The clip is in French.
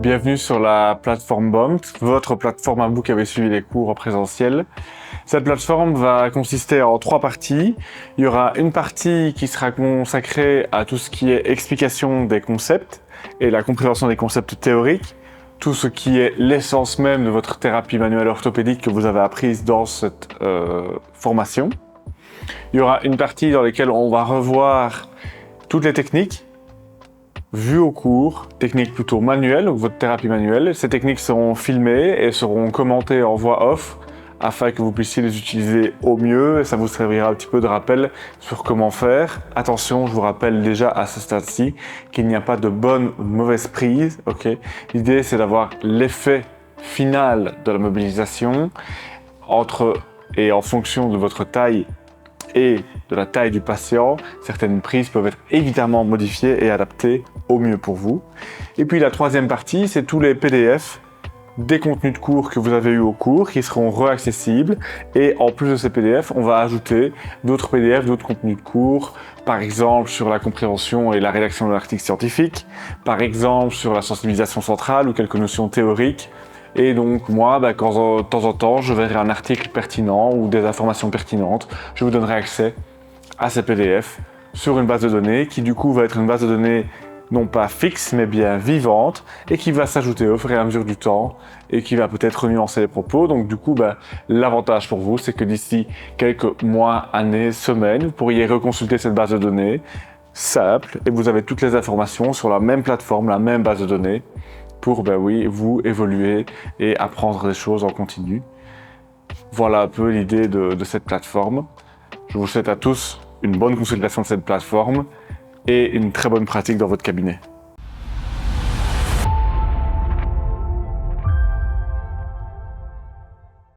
Bienvenue sur la plateforme BOMT, votre plateforme à vous qui avez suivi les cours en présentiel. Cette plateforme va consister en 3 parties. Il y aura une partie qui sera consacrée à tout ce qui est explication des concepts et la compréhension des concepts théoriques, tout ce qui est l'essence même de votre thérapie manuelle orthopédique que vous avez apprise dans cette formation. Il y aura une partie dans laquelle on va revoir toutes les techniques vues au cours, techniques plutôt manuelles, donc votre thérapie manuelle. Ces techniques seront filmées et seront commentées en voix off afin que vous puissiez les utiliser au mieux et ça vous servira un petit peu de rappel sur comment faire. Attention, je vous rappelle déjà à ce stade-ci qu'il n'y a pas de bonne ou de mauvaise prise. L'idée, c'est d'avoir l'effet final de la mobilisation entre et en fonction de votre taille et de la taille du patient. Certaines prises peuvent être évidemment modifiées et adaptées au mieux pour vous. Et puis la troisième partie, c'est tous les PDF des contenus de cours que vous avez eu au cours qui seront réaccessibles. Et en plus de ces PDF, on va ajouter d'autres PDF, d'autres contenus de cours, par exemple sur la compréhension et la rédaction de l'article scientifique, par exemple sur la sensibilisation centrale ou quelques notions théoriques. Et donc moi, quand de temps en temps, je verrai un article pertinent ou des informations pertinentes, je vous donnerai accès à ces PDF sur une base de données qui du coup va être une base de données non pas fixe mais bien vivante et qui va s'ajouter au fur et à mesure du temps et qui va peut-être nuancer les propos. Donc du coup, l'avantage pour vous, c'est que d'ici quelques mois, années, semaines, vous pourriez reconsulter cette base de données simple et vous avez toutes les informations sur la même plateforme, la même base de données pour vous évoluer et apprendre des choses en continu. Voilà un peu l'idée de cette plateforme. Je vous souhaite à tous une bonne consultation de cette plateforme et une très bonne pratique dans votre cabinet.